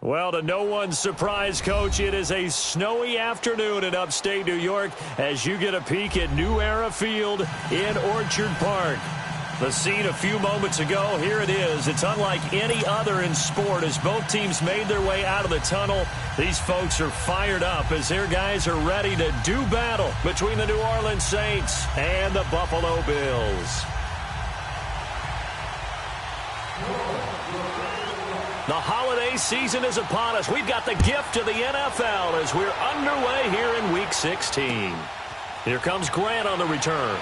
Well, to no one's surprise, Coach, it is a snowy afternoon in upstate New York as you get a peek at New Era Field in Orchard Park. The scene a few moments ago, here it is. It's unlike any other in sport as both teams made their way out of the tunnel. These folks are fired up as their guys are ready to do battle between the New Orleans Saints and the Buffalo Bills. The holiday season is upon us. We've got the gift of the NFL as we're underway here in Week 16. Here comes Grant on the return.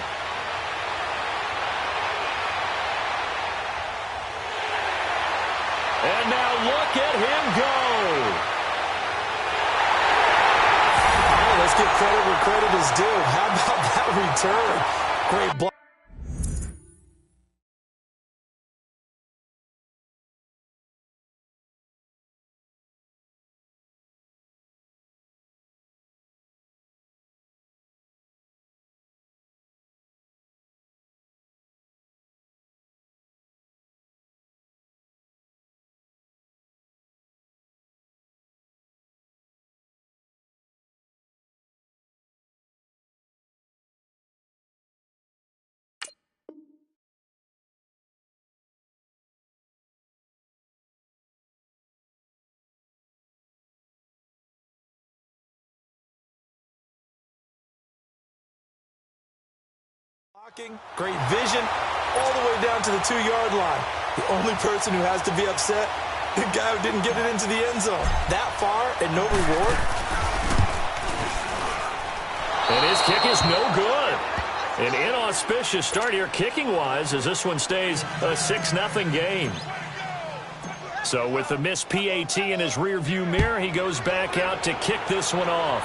And now look at him go. Oh, let's give credit where credit is due. How about that return? Great block. Great vision all the way down to the 2-yard line. The only person who has to be upset, the guy who didn't get it into the end zone. That far and no reward. And his kick is no good. An inauspicious start here kicking-wise as this one stays a 6-0 game. So with the missed PAT in his rearview mirror, he goes back out to kick this one off.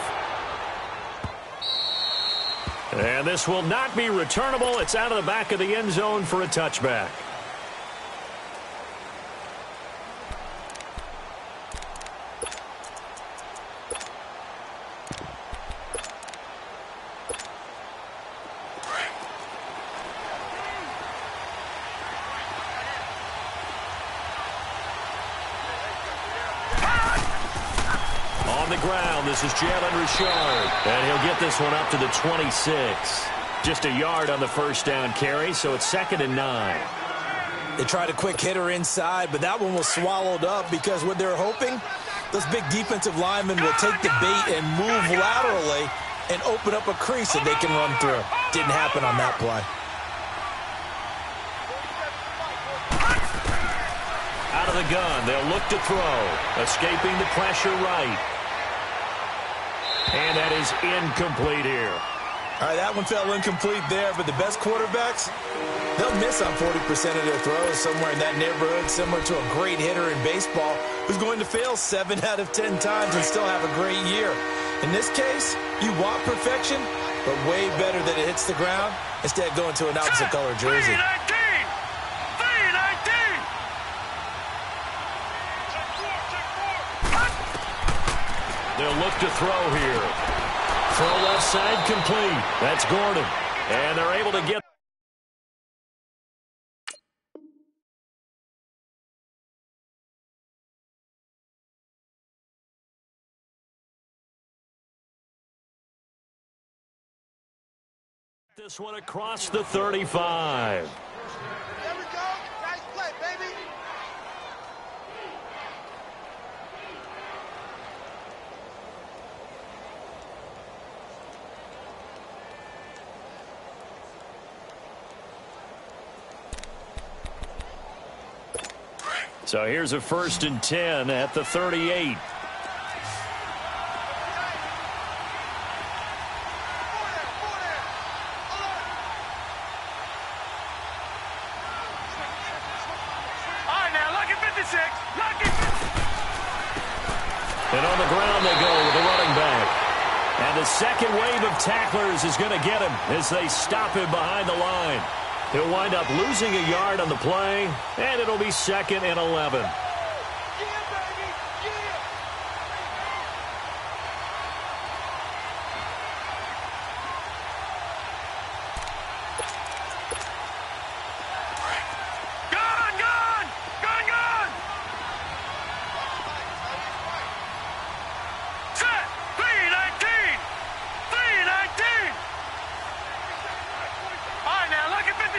And this will not be returnable. It's out of the back of the end zone for a touchback. This is Jalen Richard, and he'll get this one up to the 26. Just a yard on the first down carry, so it's 2nd and 9. They tried a quick hitter inside, but that one was swallowed up because what they're hoping, those big defensive linemen will take the bait and move laterally and open up a crease that they can run through. Didn't happen on that play. Out of the gun, they'll look to throw. Escaping the pressure right. And that is incomplete here. All right, that one fell incomplete there, but the best quarterbacks, they'll miss on 40% of their throws somewhere in that neighborhood, similar to a great hitter in baseball who's going to fail 7 out of 10 times and still have a great year. In this case, you want perfection, but way better that it hits the ground instead of going to an opposite color jersey. They'll look to throw here. Throw left side complete. That's Gordon. And they're able to get. This one across the 35. There we go. Nice play, baby. So here's a 1st and 10 at the 38. And on the ground they go with the running back. And the second wave of tacklers is going to get him as they stop him behind the line. He'll wind up losing a yard on the play, and it'll be 2nd and 11.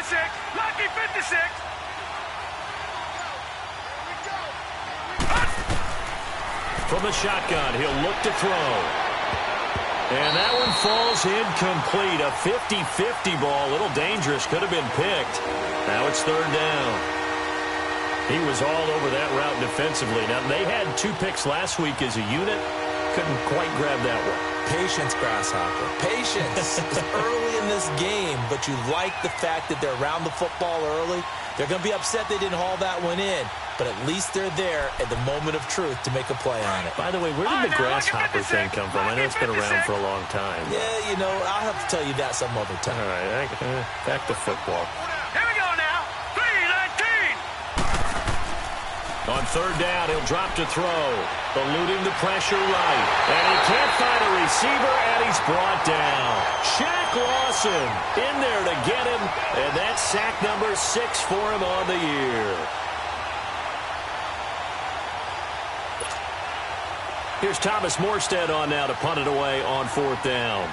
56. Lucky 56. From the shotgun, he'll look to throw. And that one falls incomplete. A 50-50 ball. A little dangerous. Could have been picked. Now it's third down. He was all over that route defensively. Now, they had 2 picks last week as a unit. Couldn't quite grab that one. Patience, Grasshopper. Patience. It's early in this game, but you like the fact that they're around the football early. They're going to be upset they didn't haul that one in, but at least they're there at the moment of truth to make a play on it. By the way, where did the grasshopper thing come from? I know it's been around for a long time. Yeah, you know, I'll have to tell you that some other time. All right, back to football. Here we go now. 3-19. On third down, he'll drop to throw. Eluding the pressure right. And he can't find a receiver, and he's brought down. Shaq Lawson in there to get him, and that's sack number 6 for him on the year. Here's Thomas Morstead on now to punt it away on fourth down.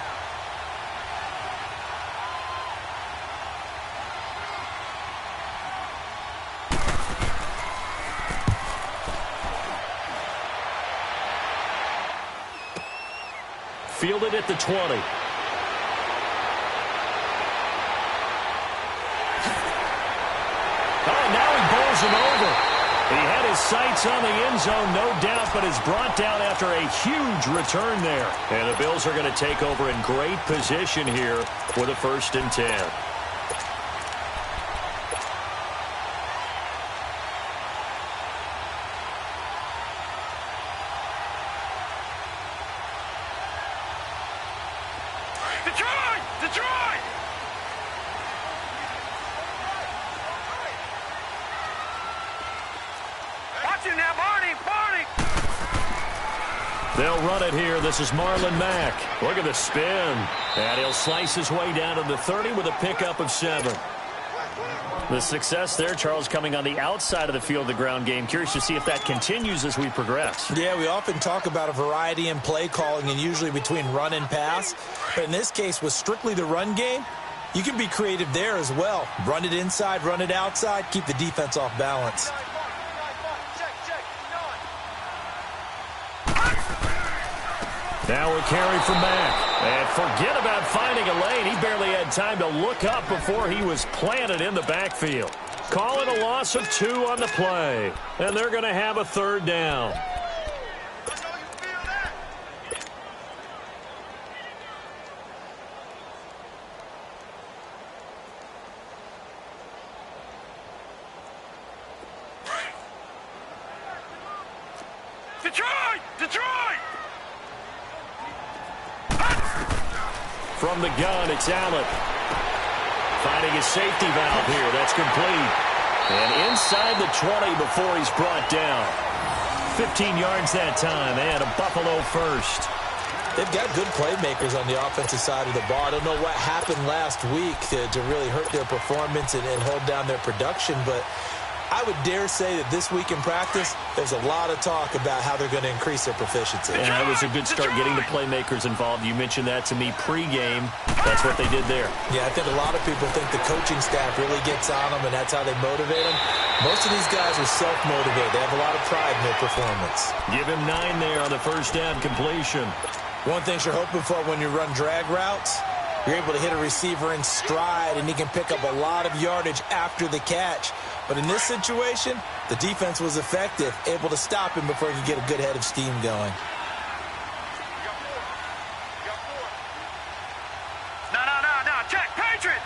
Fielded at the 20. Oh, now he bowls him over. He had his sights on the end zone, no doubt, but is brought down after a huge return there. And the Bills are going to take over in great position here with a 1st and 10. Detroit! Watch him now, Barney! They'll run it here. This is Marlon Mack. Look at the spin. And he'll slice his way down to the 30 with a pickup of 7. The success there, Charles, coming on the outside of the field, the ground game. Curious to see if that continues as we progress. Yeah, we often talk about a variety in play calling and usually between run and pass. But in this case, with strictly the run game, you can be creative there as well. Run it inside, run it outside, keep the defense off balance. Now a carry from Mack. And forget about finding a lane. He barely had time to look up before he was planted in the backfield. Call it a loss of 2 on the play. And they're going to have a third down. Detroit! From the gun, it's Allen. Finding his safety valve here. That's complete. And inside the 20 before he's brought down. 15 yards that time, and a Buffalo first. They've got good playmakers on the offensive side of the ball. I don't know what happened last week to really hurt their performance and hold down their production, but I would dare say that this week in practice, there's a lot of talk about how they're going to increase their proficiency. And that was a good start getting the playmakers involved. You mentioned that to me pregame. That's what they did there. Yeah, I think a lot of people think the coaching staff really gets on them, and that's how they motivate them. Most of these guys are self-motivated. They have a lot of pride in their performance. Give him 9 there on the first down completion. One thing you're hoping for when you run drag routes, you're able to hit a receiver in stride, and he can pick up a lot of yardage after the catch. But in this situation, the defense was effective, able to stop him before he could get a good head of steam going. No. Check. Patriot!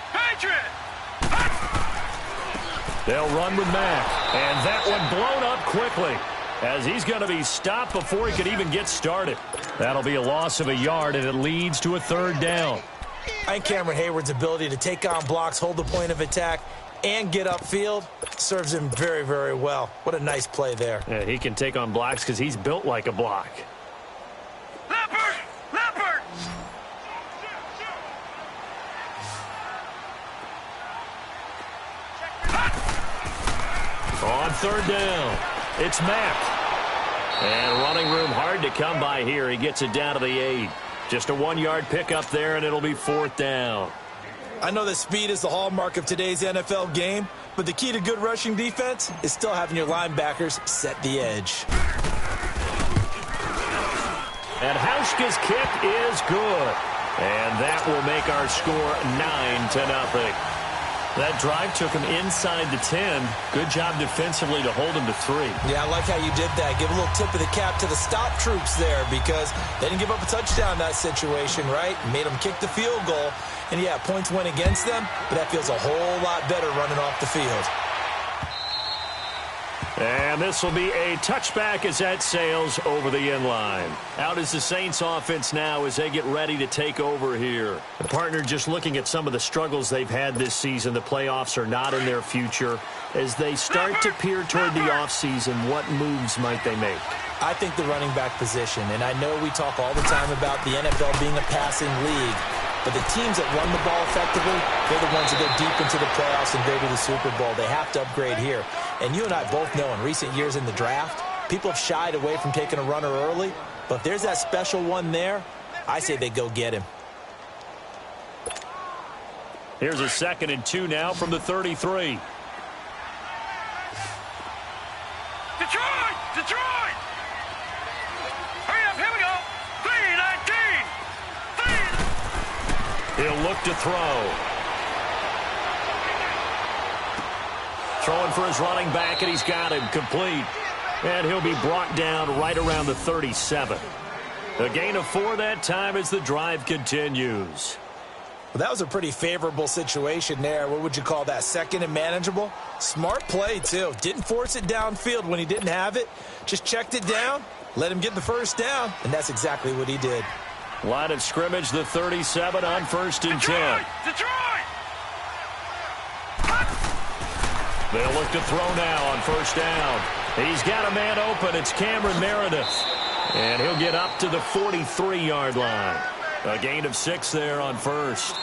They'll run with Mack. And that one blown up quickly as he's going to be stopped before he could even get started. That'll be a loss of a yard, and it leads to a third down. I think Cameron Hayward's ability to take on blocks, hold the point of attack, and get upfield serves him very, very well. What a nice play there. Yeah, he can take on blocks because he's built like a block. Leopard! On third down, it's Mack. And running room hard to come by here. He gets it down to the 8. Just a 1-yard pickup there, and it'll be fourth down. I know that speed is the hallmark of today's NFL game, but the key to good rushing defense is still having your linebackers set the edge. And Hauschka's kick is good. And that will make our score 9-0. That drive took him inside the 10. Good job defensively to hold him to 3. Yeah, I like how you did that. Give a little tip of the cap to the stop troops there because they didn't give up a touchdown in that situation, right? Made them kick the field goal. And, yeah, points went against them, but that feels a whole lot better running off the field. And this will be a touchback as that sails over the end line. Out is the Saints offense now as they get ready to take over here. The partner just looking at some of the struggles they've had this season. The playoffs are not in their future. As they start to peer toward the offseason, what moves might they make? I think the running back position, and I know we talk all the time about the NFL being a passing league, but the teams that run the ball effectively, they're the ones that go deep into the playoffs and go to the Super Bowl. They have to upgrade here. And you and I both know in recent years in the draft, people have shied away from taking a runner early. But if there's that special one there, I say they go get him. Here's a 2nd and 2 now from the 33. Detroit! Detroit! Hurry up, here we go! 3-19! He'll look to throw. Throwing for his running back, and he's got him complete. And he'll be brought down right around the 37. A gain of 4 that time as the drive continues. Well, that was a pretty favorable situation there. What would you call that? 2nd and manageable? Smart play, too. Didn't force it downfield when he didn't have it. Just checked it down, let him get the first down, and that's exactly what he did. Line of scrimmage, the 37 on 1st and 10. Detroit! They'll look to throw now on 1st down. He's got a man open. It's Cameron Meredith. And he'll get up to the 43-yard line. A gain of 6 there on 1st.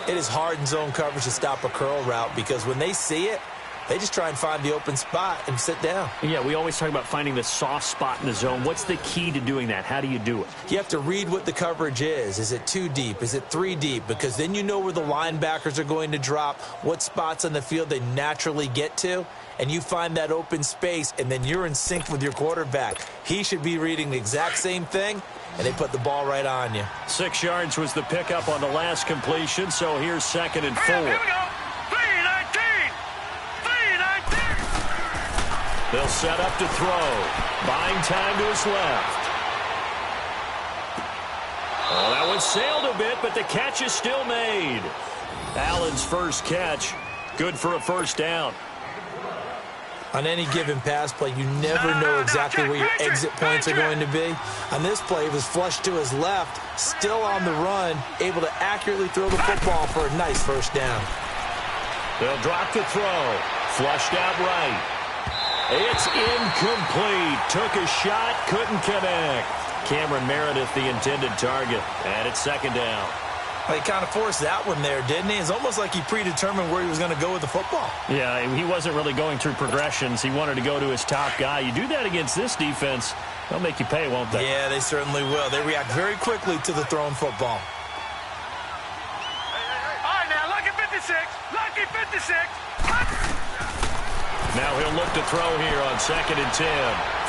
It is hard in zone coverage to stop a curl route because when they see it, they just try and find the open spot and sit down. Yeah, we always talk about finding the soft spot in the zone. What's the key to doing that? How do you do it? You have to read what the coverage is. Is it 2 deep? Is it 3 deep? Because then you know where the linebackers are going to drop, what spots on the field they naturally get to, and you find that open space, and then you're in sync with your quarterback. He should be reading the exact same thing, and they put the ball right on you. 6 yards was the pickup on the last completion, so here's 2nd and 4. Here we go! 3-19! 3-19! They'll set up to throw. Buying time to his left. Oh, that one sailed a bit, but the catch is still made. Allen's first catch. Good for a 1st down. On any given pass play, you never know exactly where your exit points are going to be. On this play, it was flushed to his left, still on the run, able to accurately throw the football for a nice 1st down. They'll drop the throw. Flushed out right. It's incomplete. Took a shot, couldn't connect. Cameron Meredith, the intended target. And it's 2nd down. Well, he kind of forced that one there, didn't he? It's almost like he predetermined where he was going to go with the football. Yeah, he wasn't really going through progressions. He wanted to go to his top guy. You do that against this defense, they'll make you pay, won't they? Yeah, they certainly will. They react very quickly to the thrown football. All right, now, lucky 56! Lucky 56! Now he'll look to throw here on 2nd and 10.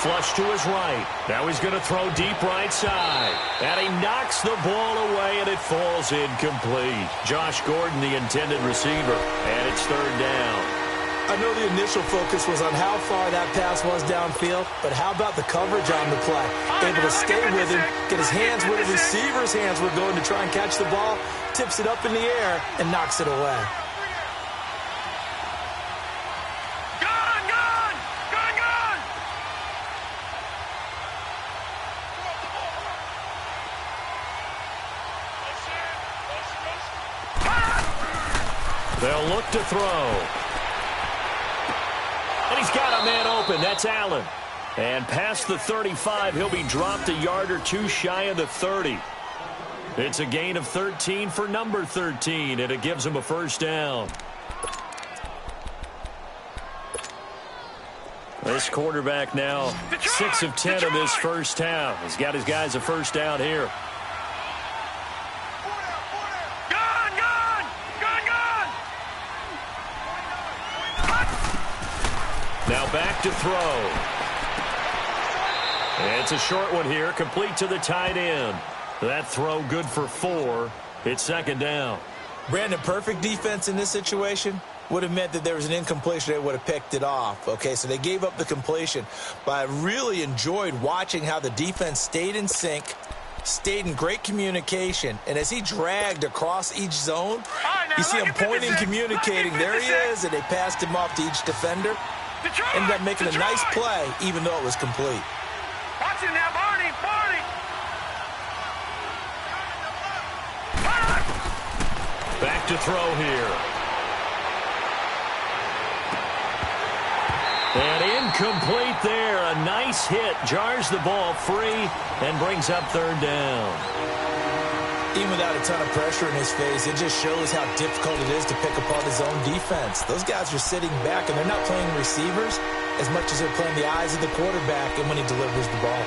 Flush to his right. Now he's going to throw deep right side. And he knocks the ball away, and it falls incomplete. Josh Gordon, the intended receiver. And it's 3rd down. I know the initial focus was on how far that pass was downfield, but how about the coverage on the play? Able to stay with him, get his hands where the receiver's hands were going to try and catch the ball, tips it up in the air, and knocks it away. They'll look to throw. And he's got a man open. That's Allen. And past the 35, he'll be dropped a yard or 2 shy of the 30. It's a gain of 13 for number 13, and it gives him a 1st down. This quarterback now 6 of 10 in this 1st half. He's got his guys a 1st down here. Gone! Gone! Gone! Now back to throw. It's a short one here, complete to the tight end. That throw good for 4. It's second down. Brandon, perfect defense in this situation would have meant that there was an incompletion. They would have picked it off. Okay, so they gave up the completion. But I really enjoyed watching how the defense stayed in sync, stayed in great communication, and as he dragged across each zone, you see him pointing, communicating. There he is, and they passed him off to each defender. Ended up making a nice play, even though it was complete. Watch it now, Barney. Back to throw here. And incomplete there. A nice hit. Jars the ball free and brings up third down. Even without a ton of pressure in his face, it just shows how difficult it is to pick apart his own defense. Those guys are sitting back, and they're not playing receivers as much as they're playing the eyes of the quarterback and when he delivers the ball.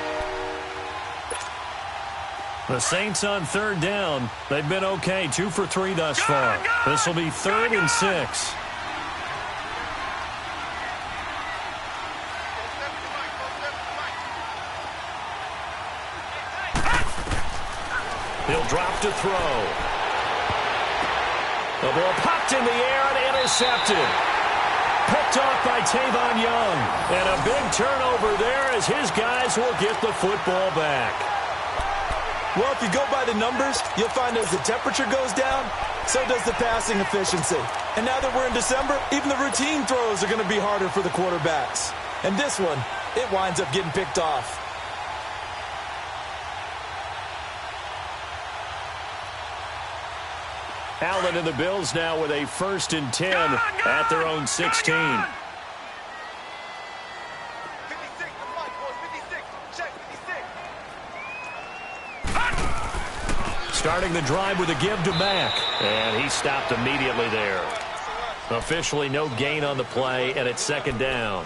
The Saints on third down. They've been okay. 2 for 3 thus far. This will be 3rd and 6. He'll drop to throw. The ball popped in the air and intercepted. Picked off by Tavon Young. And a big turnover there as his guys will get the football back. Well, if you go by the numbers, you'll find as the temperature goes down, so does the passing efficiency. And now that we're in December, even the routine throws are going to be harder for the quarterbacks. And this one, it winds up getting picked off. Allen and the Bills now with a 1st and 10 at their own 16. Starting the drive with a give to Mack. And he stopped immediately there. Officially no gain on the play, and it's second down.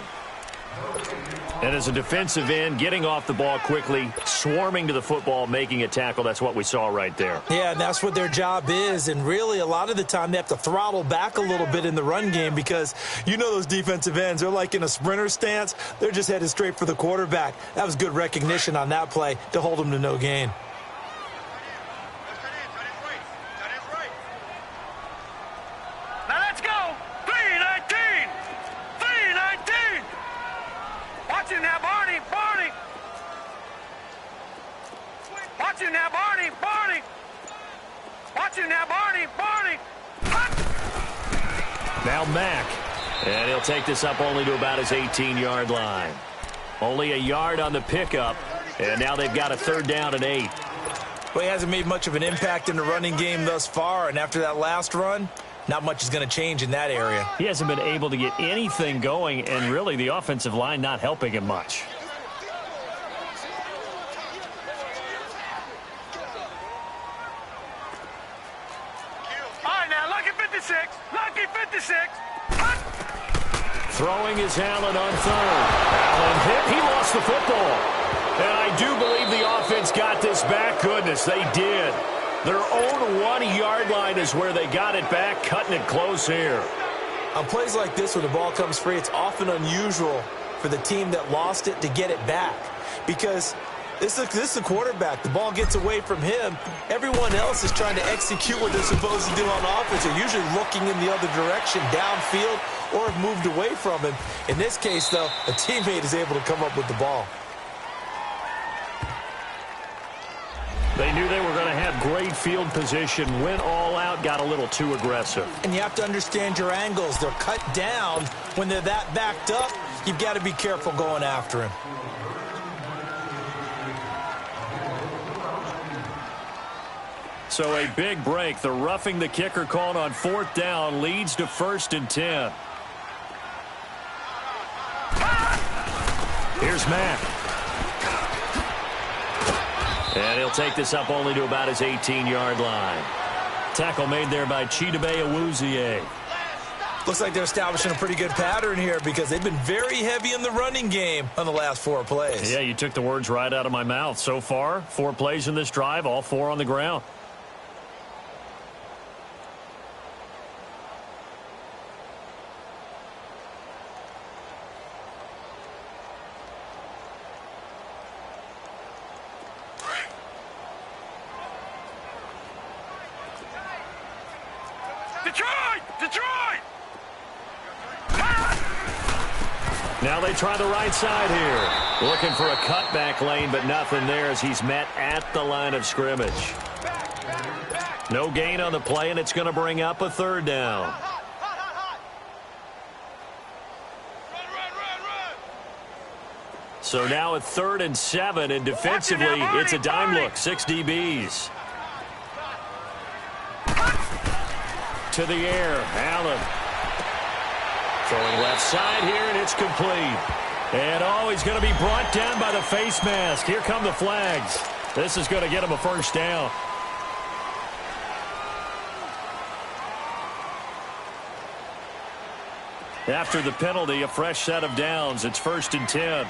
And as a defensive end, getting off the ball quickly, swarming to the football, making a tackle, that's what we saw right there. Yeah, and that's what their job is. And really, a lot of the time, they have to throttle back a little bit in the run game because you know those defensive ends, they're like in a sprinter stance. They're just headed straight for the quarterback. That was good recognition on that play to hold them to no gain. Now let's go. 3-19. 3-19. Watch it now, Barney. Watch it now, Barney. Watch it now, Barney. Now Mack. And he'll take this up only to about his 18-yard line. Only a yard on the pickup. And now they've got a 3rd down and 8. Well, he hasn't made much of an impact in the running game thus far. And after that last run, not much is going to change in that area. He hasn't been able to get anything going, and really the offensive line not helping him much. All right, now, lucky 56. Lucky 56. Throwing is Allen on 3rd. Allen hit. He lost the football. And I do believe the offense got this back. Goodness, they did. Their own 1-yard line is where they got it back, cutting it close here. On plays like this, when the ball comes free, it's often unusual for the team that lost it to get it back because this is the quarterback. The ball gets away from him. Everyone else is trying to execute what they're supposed to do on offense. They're usually looking in the other direction, downfield, or have moved away from him. In this case, though, a teammate is able to come up with the ball. They knew they were going to have great field position, went all out, got a little too aggressive. And you have to understand your angles. They're cut down. When they're that backed up, you've got to be careful going after him. So a big break. The roughing the kicker called on 4th down leads to 1st and 10. Here's Mack. And he'll take this up only to about his 18-yard line. Tackle made there by Chidobe Awuzie. Looks like they're establishing a pretty good pattern here because they've been very heavy in the running game on the last 4 plays. Yeah, you took the words right out of my mouth. So far, 4 plays in this drive, all 4 on the ground. Detroit! Detroit! Now they try the right side here. Looking for a cutback lane, but nothing there as he's met at the line of scrimmage. No gain on the play, and it's going to bring up a third down. So now at 3rd and 7, and defensively, it's a dime look. 6 DBs. To the air, Allen. Throwing left side here, and it's complete. And, oh, he's going to be brought down by the face mask. Here come the flags. This is going to get him a first down. After the penalty, a fresh set of downs. It's 1st and 10.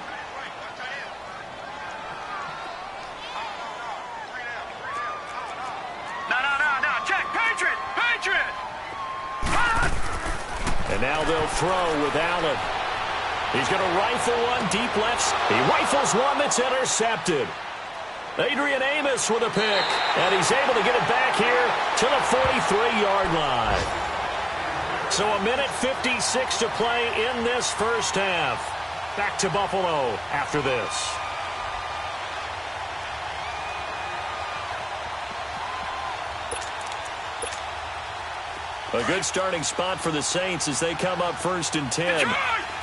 No. Check. Patriot! And now they'll throw with Allen. He's going to rifle one deep left. He rifles one that's intercepted. Adrian Amos with a pick. And he's able to get it back here to the 43-yard line. So a minute 56 to play in this first half. Back to Buffalo after this. A good starting spot for the Saints as they come up 1st and 10.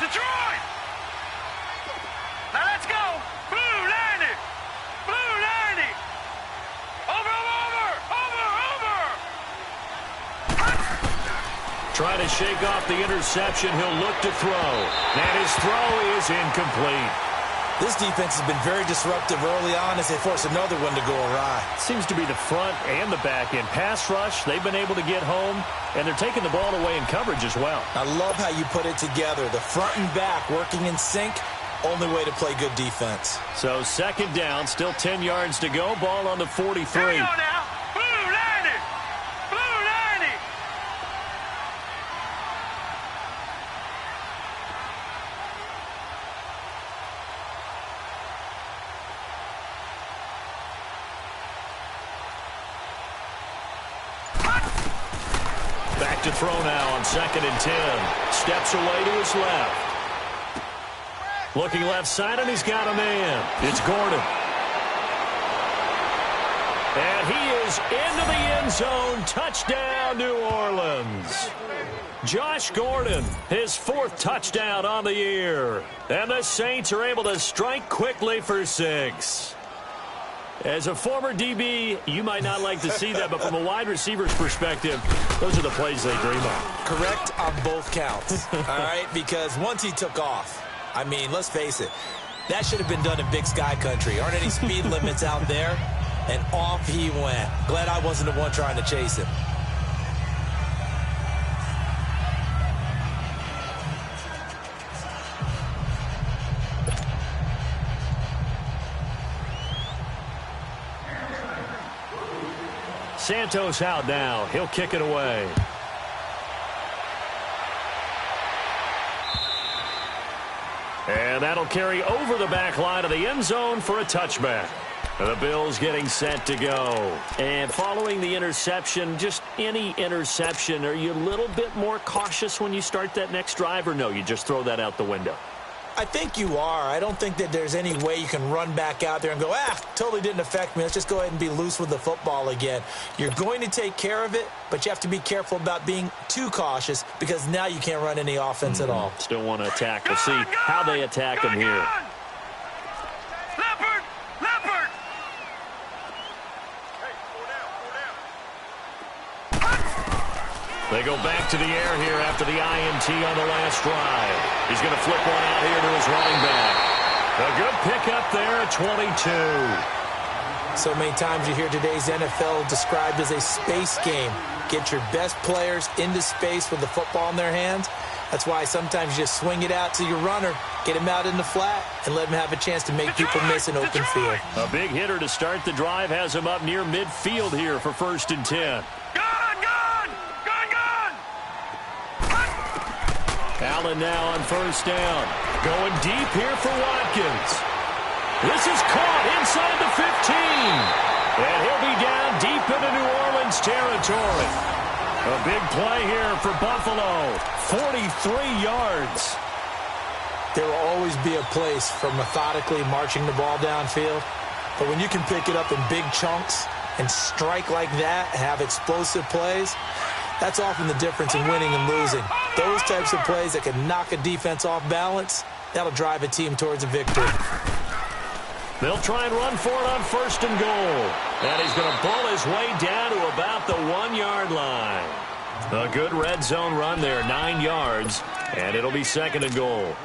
Detroit! Now let's go! Blue 90! Over! Trying to shake off the interception. He'll look to throw. And his throw is incomplete. This defense has been very disruptive early on as they force another one to go awry. Seems to be the front and the back end. Pass rush, they've been able to get home, and they're taking the ball away in coverage as well. I love how you put it together. The front and back working in sync, only way to play good defense. So 2nd down, still 10 yards to go. Ball on the 43. Here we go now. Blue 90! Blue 90! Back to throw now on 2nd and 10. Steps away to his left. Looking left side, and he's got a man. It's Gordon. And he is into the end zone. Touchdown, New Orleans. Josh Gordon, his 4th touchdown on the year. And the Saints are able to strike quickly for 6. As a former DB, you might not like to see that, but from a wide receiver's perspective, those are the plays they dream of. Correct on both counts, all right? Because once he took off, I mean, let's face it, that should have been done in Big Sky Country. Aren't any speed limits out there? And off he went. Glad I wasn't the one trying to chase him. Santos out now. He'll kick it away. And that'll carry over the back line of the end zone for a touchback. The Bills getting set to go. And following the interception, just any interception, are you a little bit more cautious when you start that next drive, or no, you just throw that out the window? I think you are. I don't think that there's any way you can run back out there and go, totally didn't affect me. Let's just go ahead and be loose with the football again. You're going to take care of it, but you have to be careful about being too cautious because now you can't run any offense at all. Still want to attack. We'll see how they attack him here. Leopard! They go back to the air here after the INT on the last drive. He's going to flip one out here to his running back. A good pickup there at 22. So many times you hear today's NFL described as a space game. Get your best players into space with the football in their hands. That's why sometimes you just swing it out to your runner, get him out in the flat, and let him have a chance to make people miss an open field. A big hitter to start the drive has him up near midfield here for 1st and 10. Allen now on 1st down. Going deep here for Watkins. This is caught inside the 15. And he'll be down deep into New Orleans territory. A big play here for Buffalo. 43 yards. There will always be a place for methodically marching the ball downfield. But when you can pick it up in big chunks and strike like that, have explosive plays, that's often the difference in winning and losing. Those types of plays that can knock a defense off balance, that'll drive a team towards a victory. They'll try and run for it on 1st and goal. And he's going to pull his way down to about the 1-yard line. A good red zone run there, 9 yards, and it'll be 2nd and goal.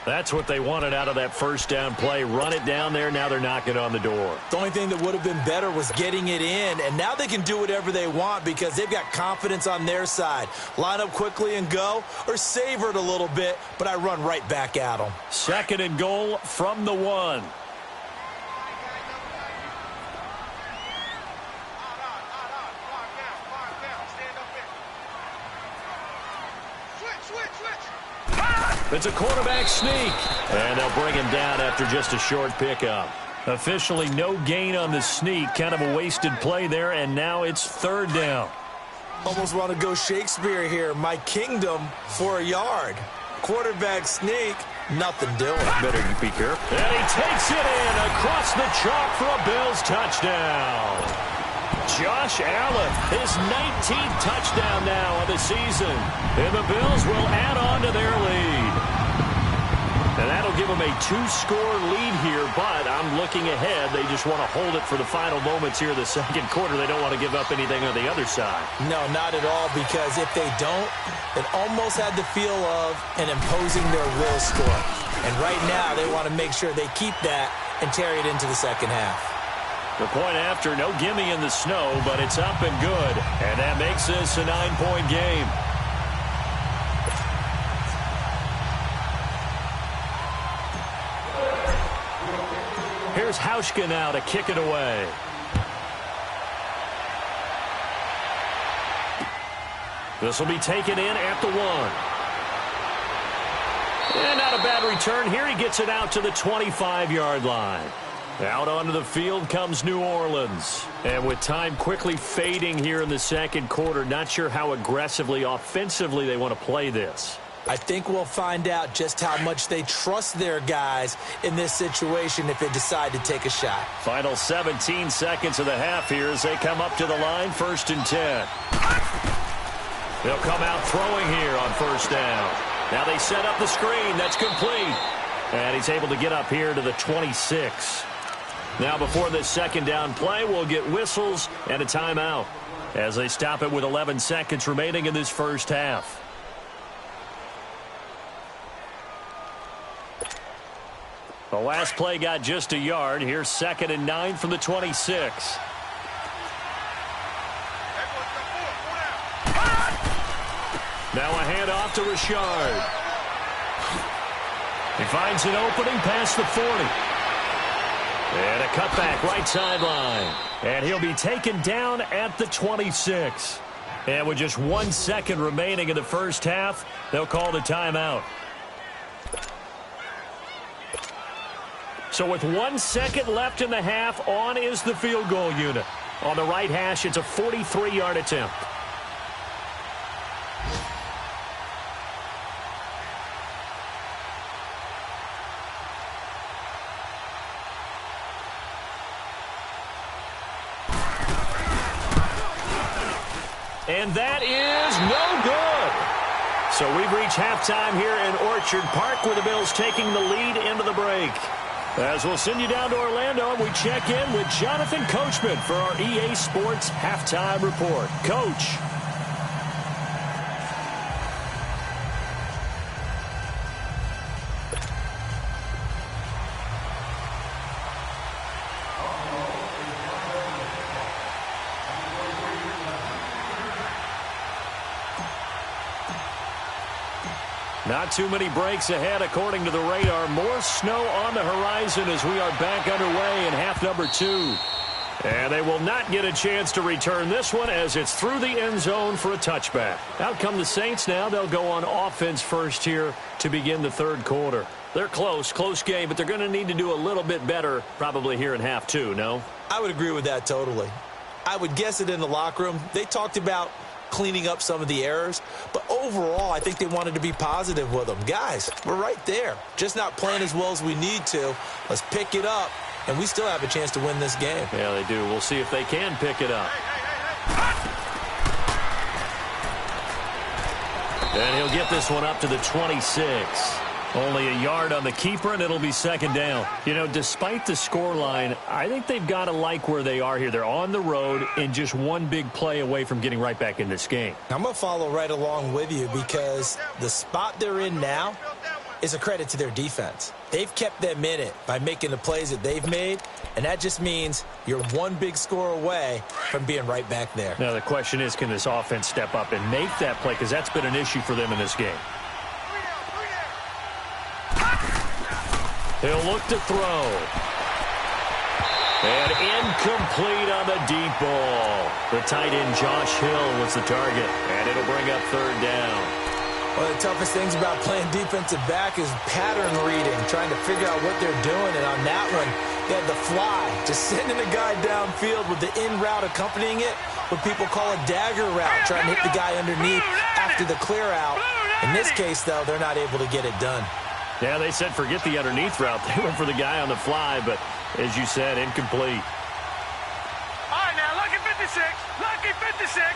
That's what they wanted out of that first down play. Run it down there. Now they're knocking on the door. The only thing that would have been better was getting it in, and now they can do whatever they want because they've got confidence on their side. Line up quickly and go, or savor it a little bit, but I run right back at them. 2nd and goal from the 1. It's a quarterback sneak, and they'll bring him down after just a short pickup. Officially no gain on the sneak, kind of a wasted play there, and now it's 3rd down. Almost want to go Shakespeare here. My kingdom for a yard. Quarterback sneak, nothing doing. Better be careful. And he takes it in across the chalk for a Bills touchdown. Josh Allen, his 19th touchdown now of the season. And the Bills will add on to their lead. And that'll give them a 2-score lead here, but I'm looking ahead. They just want to hold it for the final moments here of the 2nd quarter. They don't want to give up anything on the other side. No, not at all, because if they don't, it almost had the feel of an imposing their will score. And right now, they want to make sure they keep that and carry it into the second half. The point after, no gimme in the snow, but it's up and good. And that makes this a 9-point game. Here's Hauschka now to kick it away. This will be taken in at the 1. And not a bad return here. He gets it out to the 25-yard line. Out onto the field comes New Orleans. And with time quickly fading here in the 2nd quarter, not sure how aggressively, offensively they want to play this. I think we'll find out just how much they trust their guys in this situation if they decide to take a shot. Final 17 seconds of the half here as they come up to the line, 1st and 10. They'll come out throwing here on 1st down. Now they set up the screen. That's complete. And he's able to get up here to the 26. Now before this 2nd down play, we'll get whistles and a timeout as they stop it with 11 seconds remaining in this first half. The last play got just a yard. Here's 2nd and 9 from the 26. Now a handoff to Richard. He finds an opening past the 40. And a cutback right sideline. And he'll be taken down at the 26. And with just 1 second remaining in the first half, they'll call the timeout. So with 1 second left in the half, on is the field goal unit. On the right hash, it's a 43-yard attempt. And that is no good. So we've reached halftime here in Orchard Park with the Bills taking the lead into the break. As we'll send you down to Orlando, we check in with Jonathan Coachman for our EA Sports Halftime Report. Coach. Not too many breaks ahead according to the radar. More snow on the horizon as we are back underway in half number 2. And they will not get a chance to return this one as it's through the end zone for a touchback. Out come the Saints now. They'll go on offense first here to begin the 3rd quarter. They're close game, but they're going to need to do a little bit better probably here in half 2, no? I would agree with that totally. I would guess it in the locker room. They talked about cleaning up some of the errors. But overall, I think they wanted to be positive with them. Guys, we're right there. Just not playing as well as we need to. Let's pick it up, and we still have a chance to win this game. Yeah, they do. We'll see if they can pick it up. And he'll get this one up to the 26. Only a yard on the keeper, and it'll be second down. You know, despite the scoreline, I think they've got to like where they are here. They're on the road and just one big play away from getting right back in this game. I'm going to follow right along with you because the spot they're in now is a credit to their defense. They've kept them in it by making the plays that they've made, and that just means you're one big score away from being right back there. Now, the question is, can this offense step up and make that play? Because that's been an issue for them in this game. He'll look to throw. And incomplete on the deep ball. The tight end, Josh Hill, was the target. And it'll bring up third down. One of the toughest things about playing defensive back is pattern reading, trying to figure out what they're doing. And on that one, they had the fly, just sending the guy downfield with the in route accompanying it, what people call a dagger route, trying to hit the guy underneath after the clear out. In this case, though, they're not able to get it done. Yeah, they said forget the underneath route. They went for the guy on the fly, but as you said, incomplete. All right, now, lucky 56. Lucky 56.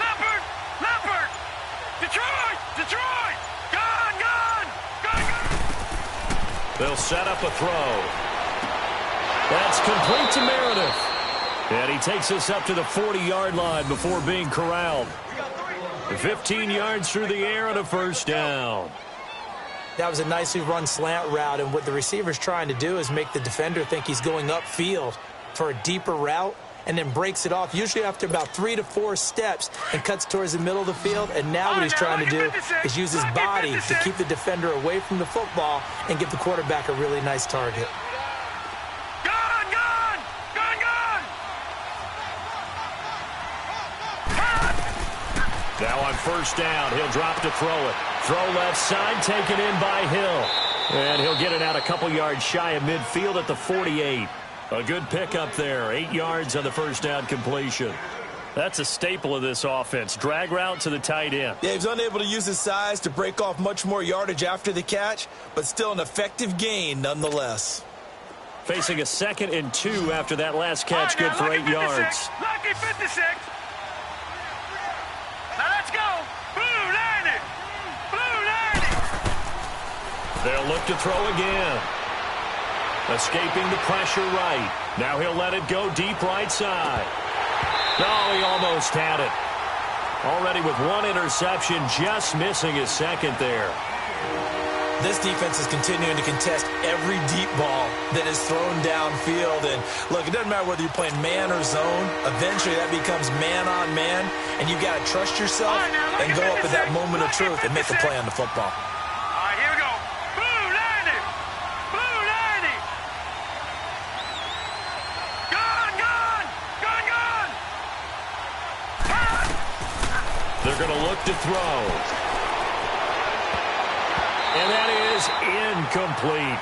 Leopard. Leopard. Detroit. Detroit. Gone, gone. Gone, gone. They'll set up a throw. That's complete to Meredith. And he takes us up to the 40-yard line before being corralled. 15 yards through the air and a first down. That was a nicely run slant route, and what the receiver's trying to do is make the defender think he's going upfield for a deeper route and then breaks it off, usually after about 3 to 4 steps, and cuts towards the middle of the field. And now what he's trying to do is use his body to keep the defender away from the football and give the quarterback a really nice target. Gone, gone. Gone, gone. Now on first down, he'll drop to throw it. Throw left side, taken in by Hill. And he'll get it out a couple yards shy of midfield at the 48. A good pickup there. 8 yards on the first down completion. That's a staple of this offense. Drag route to the tight end. Yeah, he's unable to use his size to break off much more yardage after the catch, but still an effective gain nonetheless. Facing a 2nd and 2 after that last catch, good for 8 yards. Lucky 56. Now let's go. Blue landed. Blue landed. They'll look to throw again. Escaping the pressure right. Now he'll let it go deep right side. No, he almost had it. Already with one interception, just missing his second there. This defense is continuing to contest every deep ball that is thrown downfield. And look, it doesn't matter whether you're playing man or zone. Eventually that becomes man on man, and you got to trust yourself and go up at that moment of truth and make a play on the football. All right, here we go. Blue landed. Blue landed. Gone, gone. Gone, gone. They're going to look to throw. And that is incomplete.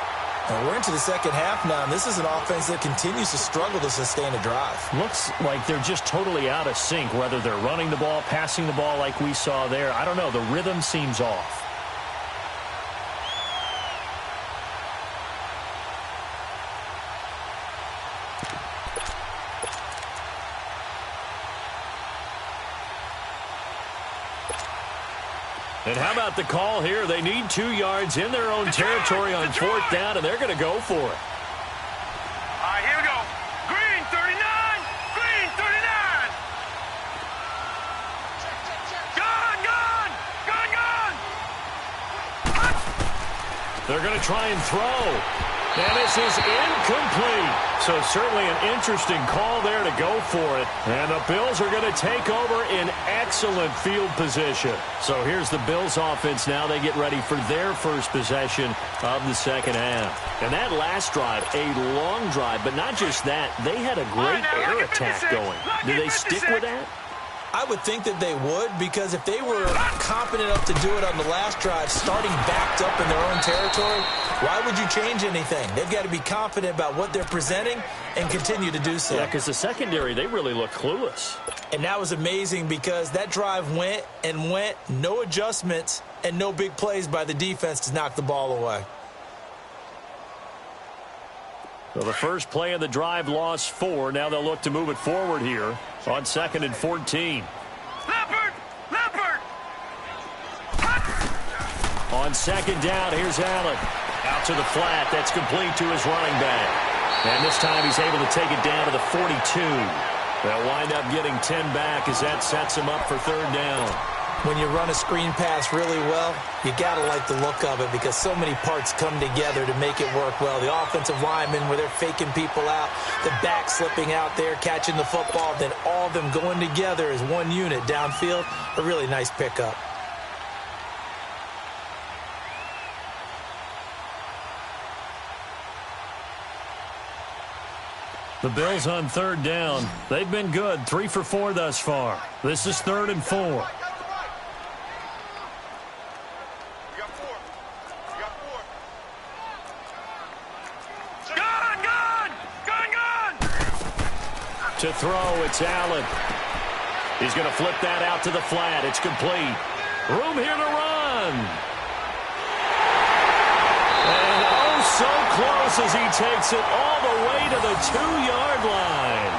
And we're into the second half now, and this is an offense that continues to struggle to sustain a drive. Looks like they're just totally out of sync, whether they're running the ball, passing the ball like we saw there. I don't know. The rhythm seems off. And how about the call here? They need 2 yards in their own territory on 4th down, and they're going to go for it. All right, here we go. Green 39. Green 39. Gone, gone. Gone, gone. They're going to try and throw. And this is incomplete. So certainly an interesting call there to go for it. And the Bills are going to take over in excellent field position. So here's the Bills offense now. They get ready for their first possession of the second half. And that last drive, a long drive, but not just that. They had a great air attack going. Do they stick with that? I would think that they would, because if they were confident enough to do it on the last drive, starting backed up in their own territory, why would you change anything? They've got to be confident about what they're presenting and continue to do so. Yeah, because the secondary, they really look clueless. And that was amazing because that drive went and went, no adjustments, and no big plays by the defense to knock the ball away. Well, the first play of the drive lost 4. Now they'll look to move it forward here on 2nd and 14. Leopard! Leopard! On 2nd down, here's Allen. Out to the flat. That's complete to his running back. And this time he's able to take it down to the 42. They'll wind up getting 10 back as that sets him up for 3rd down. When you run a screen pass really well, you got to like the look of it because so many parts come together to make it work well. The offensive linemen, where they're faking people out, the back slipping out there, catching the football, then all of them going together as one unit downfield, a really nice pickup. The Bills on 3rd down. They've been good, 3 for 4 thus far. This is 3rd and 4. To throw, it's Allen. He's going to flip that out to the flat. It's complete. Room here to run. And oh, so close as he takes it all the way to the 2-yard line.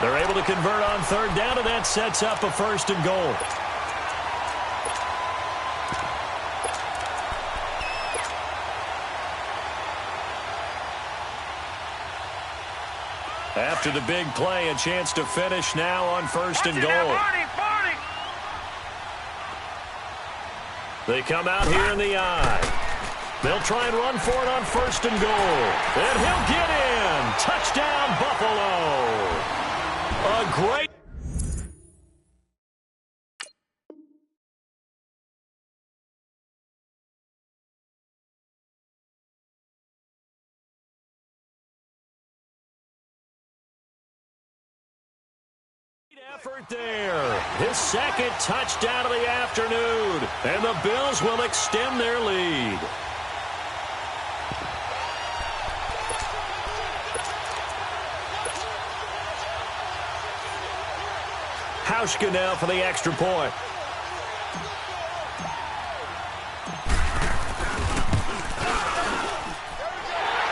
They're able to convert on 3rd down, and that sets up a 1st and goal. After the big play, a chance to finish now on 1st and goal. They come out here in the eye. They'll try and run for it on 1st and goal. And he'll get in. Touchdown, Buffalo. A great... effort there. His 2nd touchdown of the afternoon. And the Bills will extend their lead. Hauschka now for the extra point.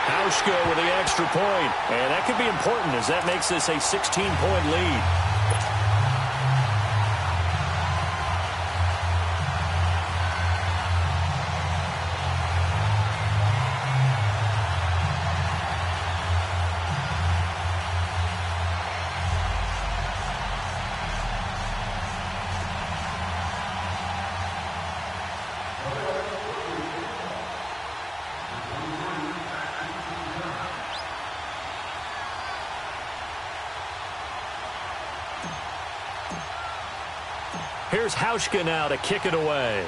Hauschka with the extra point. And that could be important as that makes this a 16-point lead. Here's Hauschka now to kick it away.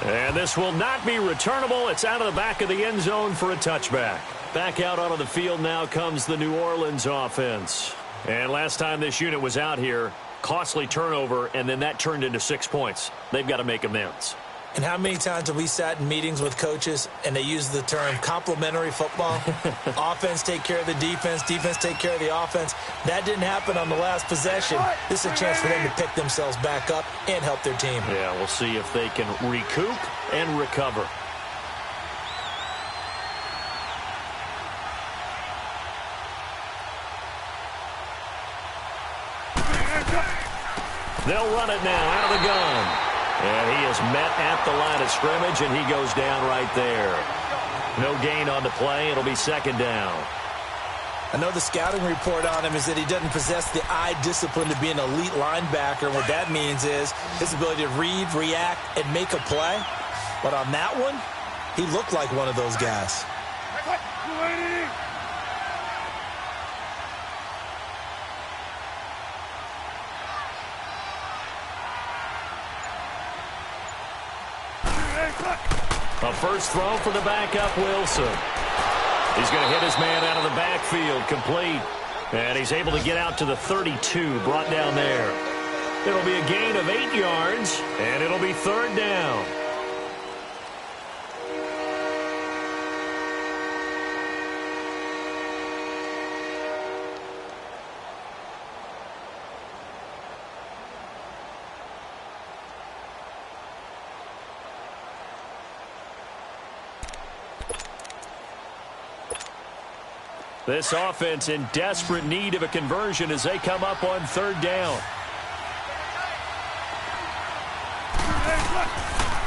And this will not be returnable. It's out of the back of the end zone for a touchback. Back out onto the field now comes the New Orleans offense. And last time this unit was out here, costly turnover, and then that turned into 6 points. They've got to make amends. And how many times have we sat in meetings with coaches and they use the term complementary football? Offense take care of the defense, defense take care of the offense. That didn't happen on the last possession. This is a chance for them to pick themselves back up and help their team. Yeah, we'll see if they can recoup and recover. They'll run it now out of the gun. And he is met at the line of scrimmage, and he goes down right there. No gain on the play. It'll be 2nd down. I know the scouting report on him is that he doesn't possess the eye discipline to be an elite linebacker. And what that means is his ability to read, react, and make a play. But on that one, he looked like one of those guys. A first throw for the backup, Wilson. He's going to hit his man out of the backfield, complete. And he's able to get out to the 32, brought down there. It'll be a gain of 8 yards, and it'll be 3rd down. This offense in desperate need of a conversion as they come up on 3rd down.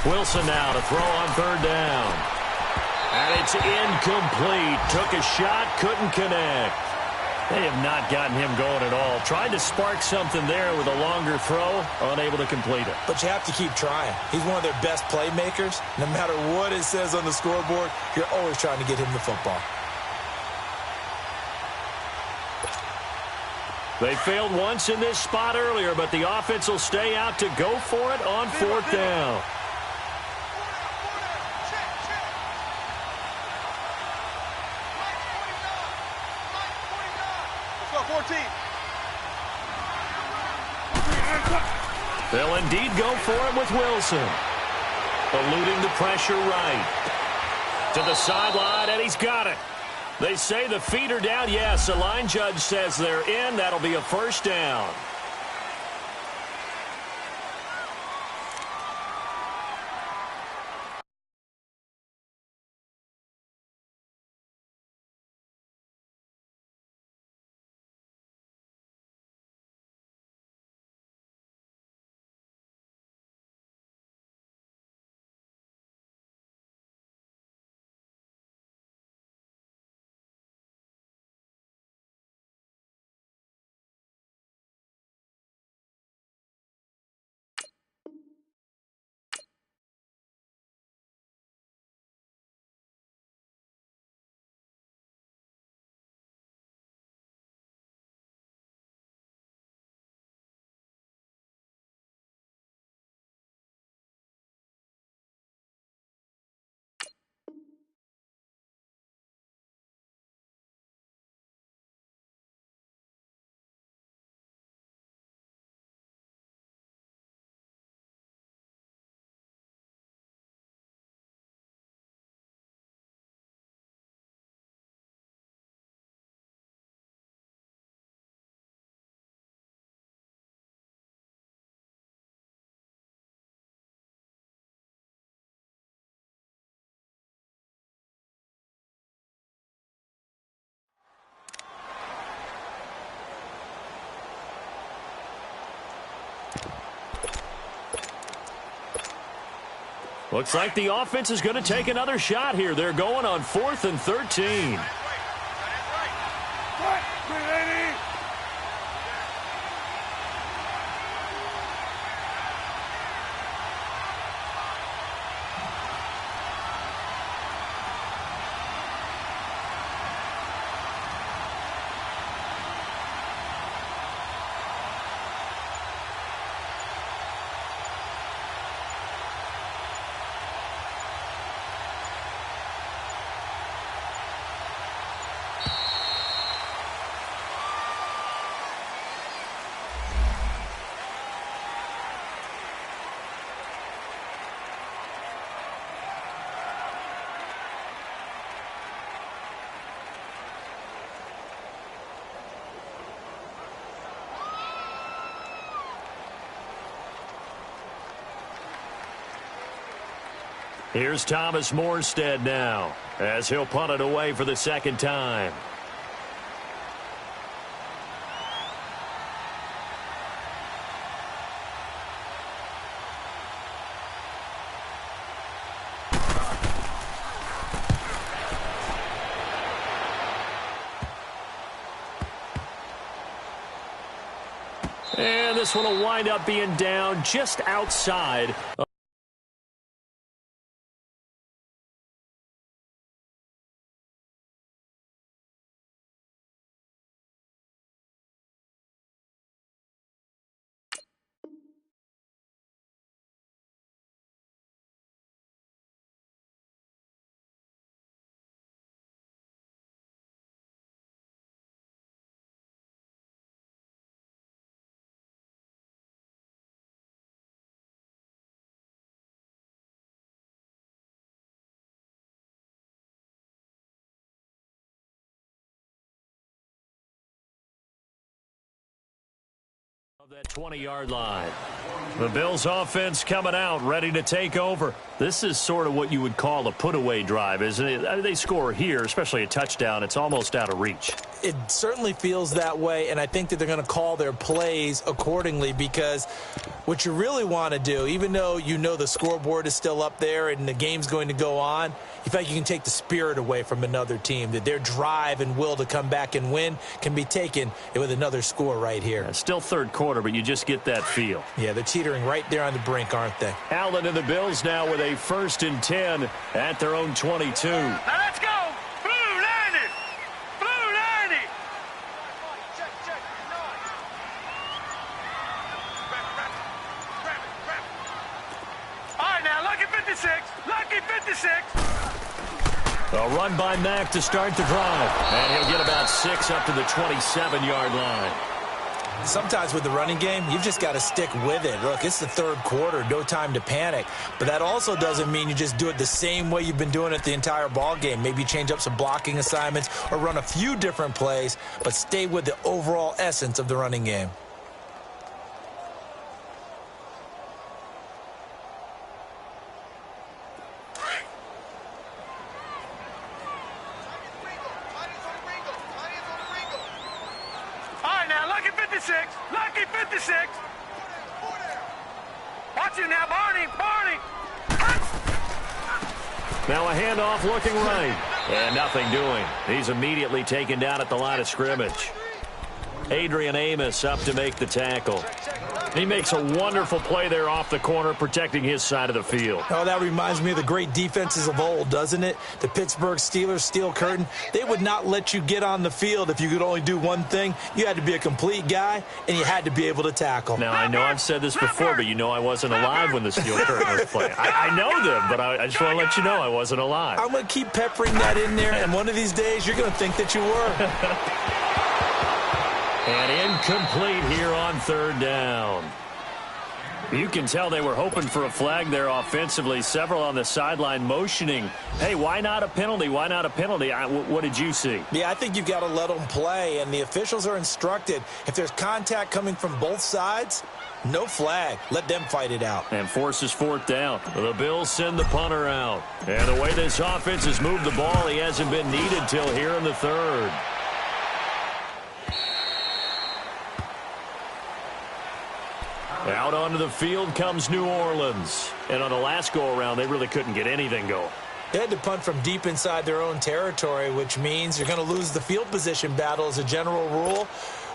Wilson now to throw on 3rd down. And it's incomplete. Took a shot, couldn't connect. They have not gotten him going at all. Tried to spark something there with a longer throw, unable to complete it. But you have to keep trying. He's one of their best playmakers. No matter what it says on the scoreboard, you're always trying to get him the football. They failed once in this spot earlier, but the offense will stay out to go for it on 4th down. They'll indeed go for it with Wilson. Eluding the pressure right. To the sideline, and he's got it. They say the feet are down. Yes, the line judge says they're in. That'll be a 1st down. Looks like the offense is going to take another shot here. They're going on 4th and 13. Here's Thomas Morstead now, as he'll punt it away for the 2nd time. And this one will wind up being down just outside That 20-yard line. The Bills offense coming out, ready to take over. This is sort of what you would call a put-away drive, isn't it? I mean, they score here, especially a touchdown. It's almost out of reach. It certainly feels that way, and I think that they're going to call their plays accordingly, because what you really want to do, even though you know the scoreboard is still up there and the game's going to go on, you feel like you can take the spirit away from another team, that their drive and will to come back and win can be taken with another score right here. It's still third quarter, but you just get that feel. Yeah, they're teetering right there on the brink, aren't they? Allen and the Bills now with a 1st and 10 at their own 22. Now let's go. Blue 90. Blue 90. All right, now, lucky 56. Lucky 56. A run by Mack to start the drive. And he'll get about 6 up to the 27-yard line. Sometimes with the running game, you've just got to stick with it. Look, it's the third quarter, no time to panic. But that also doesn't mean you just do it the same way you've been doing it the entire ball game. Maybe change up some blocking assignments or run a few different plays, but stay with the overall essence of the running game. Lucky 56. Watch it now, Barney. Barney. Now a handoff looking right. And nothing doing. He's immediately taken down at the line of scrimmage. Adrian Amos up to make the tackle. He makes a wonderful play there off the corner, protecting his side of the field. Oh, that reminds me of the great defenses of old, doesn't it? The Pittsburgh Steelers, Steel Curtain. They would not let you get on the field if you could only do one thing. You had to be a complete guy, and you had to be able to tackle. Now, I know I've said this before, but you know I wasn't alive when the Steel Curtain was playing. I know them, but I just want to let you know I wasn't alive. I'm going to keep peppering that in there, and one of these days you're going to think that you were. And incomplete here on 3rd down. You can tell they were hoping for a flag there offensively. Several on the sideline motioning, hey, why not a penalty? Why not a penalty? What did you see? Yeah, I think you've got to let them play, and the officials are instructed. If there's contact coming from both sides, no flag. Let them fight it out. And forces 4th down. The Bills send the punter out. And the way this offense has moved the ball, he hasn't been needed till here in the 3rd. Out onto the field comes New Orleans. And on the last go-around, they really couldn't get anything going. They had to punt from deep inside their own territory, which means you're going to lose the field position battle as a general rule.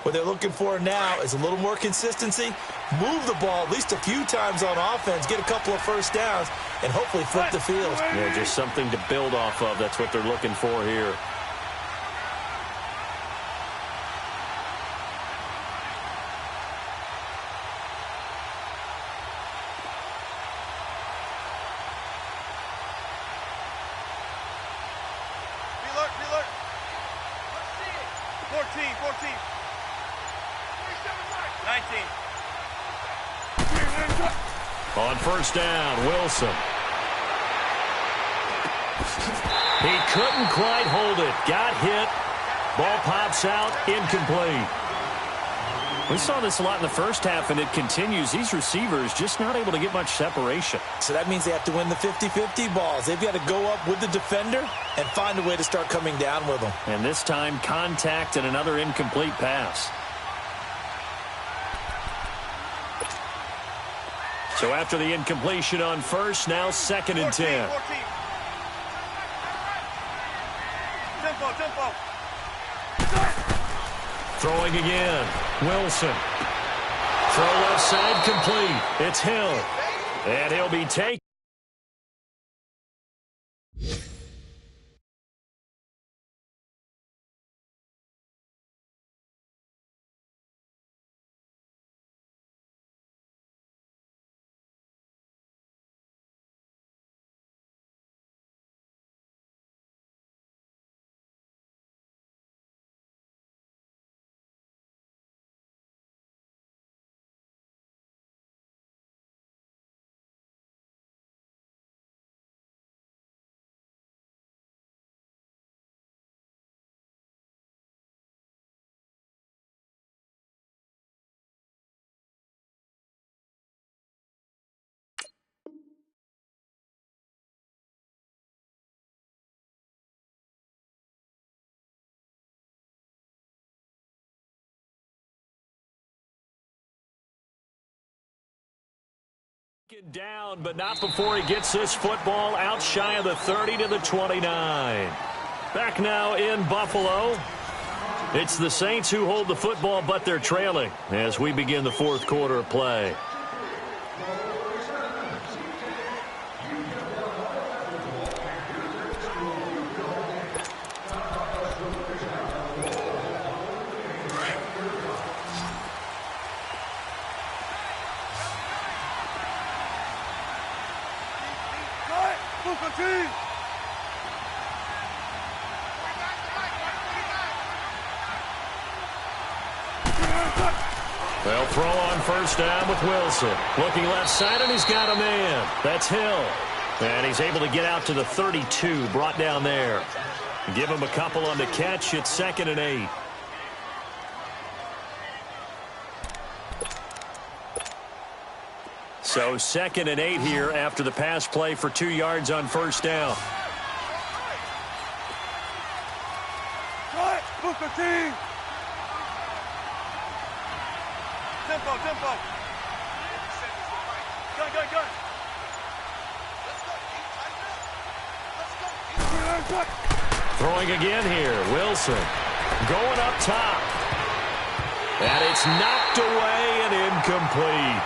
What they're looking for now is a little more consistency, move the ball at least a few times on offense, get a couple of first downs, and hopefully flip the field. Yeah, just something to build off of. That's what they're looking for here. On 1st down, Wilson. He couldn't quite hold it. Got hit. Ball pops out. Incomplete. We saw this a lot in the first half, and it continues. These receivers just not able to get much separation. So that means they have to win the 50-50 balls. They've got to go up with the defender and find a way to start coming down with them. And this time, contact and another incomplete pass. So after the incompletion on 1st, now 2nd and 10. Tempo. Throwing again. Wilson. Throw left side complete. It's Hill. And he'll be taken. Down, but not before he gets this football out shy of the 30 to the 29. Back now in Buffalo. It's the Saints who hold the football, but they're trailing as we begin the fourth quarter of play. They'll throw on first down with Wilson. Looking left side, and he's got a man. That's Hill. And he's able to get out to the 32, brought down there. Give him a couple on the catch. It's 2nd and 8. So 2nd and 8 here after the pass play for 2 yards on first down. Tempo. Go. Throwing again here. Wilson going up top. And it's knocked away and incomplete.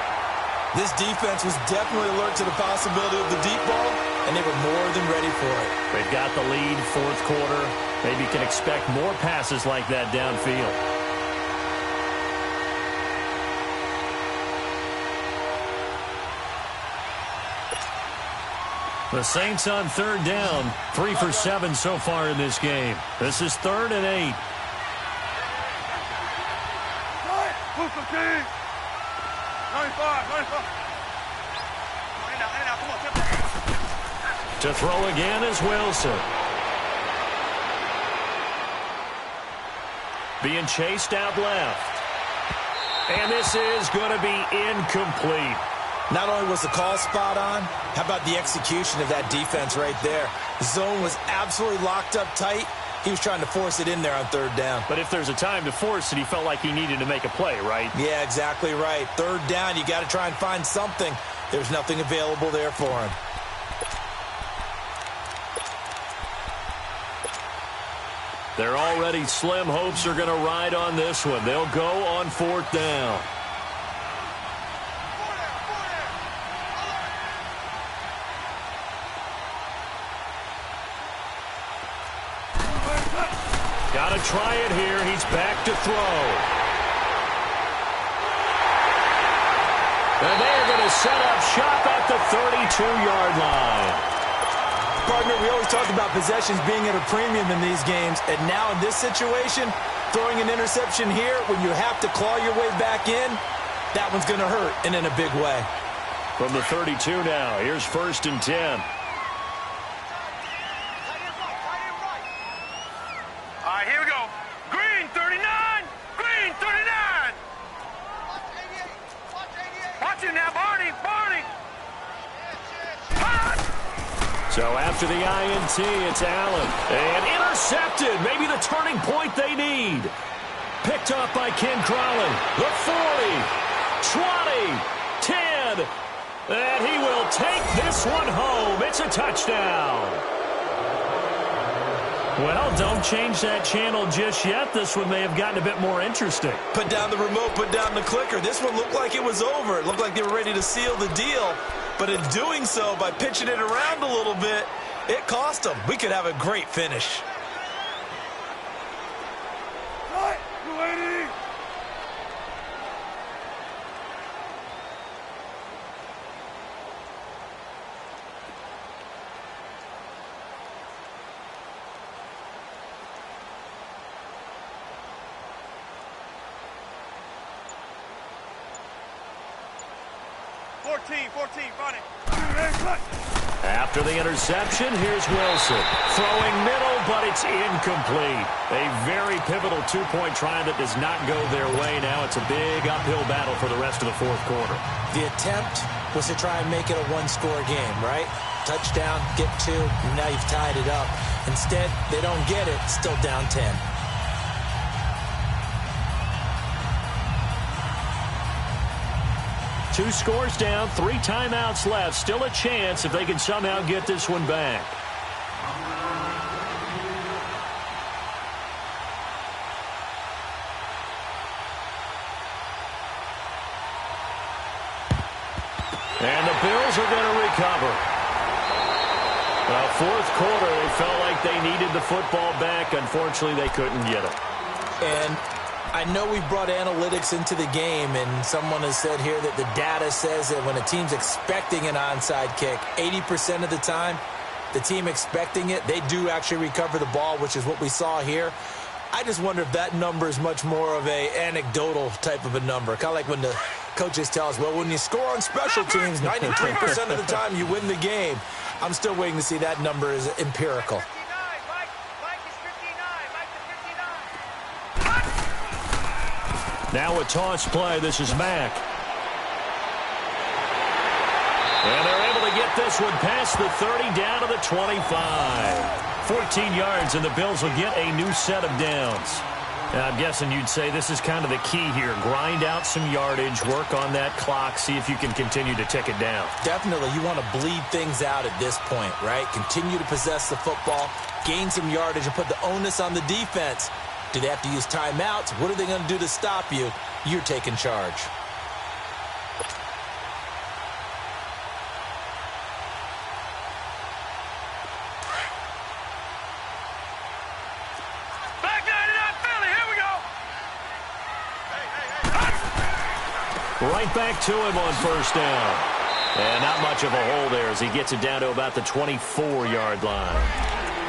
This defense was definitely alert to the possibility of the deep ball, and they were more than ready for it. They've got the lead, fourth quarter. Maybe you can expect more passes like that downfield. The Saints on third down, 3 for 7 so far in this game. This is 3rd and 8. To throw again is Wilson. Being chased out left. And this is going to be incomplete. Not only was the call spot on, how about the execution of that defense right there? The zone was absolutely locked up tight. He was trying to force it in there on third down. But if there's a time to force it, he felt like he needed to make a play, right? Yeah, exactly right. Third down, you got to try and find something. There's nothing available there for him. They're already slim hopes are going to ride on this one. They'll go on fourth down. Got to try it here. He's back to throw. And they're going to set up shop at the 32-yard line. Partner, we always talk about possessions being at a premium in these games, and now in this situation, throwing an interception here when you have to claw your way back in, that one's going to hurt, and in a big way. From the 32 now, here's 1st and 10. Here we go. Green 39. Green 39. Watch it now, Barney. So after the INT, it's Allen. And intercepted. Maybe the turning point they need. Picked up by Ken Crawley. The 40, 20, 10. And he will take this one home. It's a touchdown. Well, don't change that channel just yet. This one may have gotten a bit more interesting. Put down the remote, put down the clicker. This one looked like it was over. It looked like they were ready to seal the deal. But in doing so, by pitching it around a little bit, it cost them. We could have a great finish. After the interception, here's Wilson. Throwing middle, but it's incomplete. A very pivotal two-point try that does not go their way. Now it's a big uphill battle for the rest of the fourth quarter. The attempt was to try and make it a one-score game, right? Touchdown, get 2, and now you've tied it up. Instead, they don't get it, still down 10. 2 scores down, 3 timeouts left. Still a chance if they can somehow get this one back. And the Bills are going to recover. Well, fourth quarter, they felt like they needed the football back. Unfortunately, they couldn't get it. And I know we brought analytics into the game, and someone has said here that the data says that when a team's expecting an onside kick, 80% of the time, the team expecting it, they do actually recover the ball, which is what we saw here. I just wonder if that number is much more of a anecdotal type of a number. Kind of like when the coaches tell us, well, when you score on special teams, 93% of the time you win the game. I'm still waiting to see that number is empirical. Now a toss play. This is Mack. And they're able to get this one past the 30 down to the 25. 14 yards, and the Bills will get a new set of downs. Now, I'm guessing you'd say this is kind of the key here. Grind out some yardage, work on that clock, see if you can continue to tick it down. Definitely. You want to bleed things out at this point, right? Continue to possess the football, gain some yardage, and put the onus on the defense. Do they have to use timeouts? What are they going to do to stop you? You're taking charge. Right back to him on first down. And not much of a hole there as he gets it down to about the 24-yard line.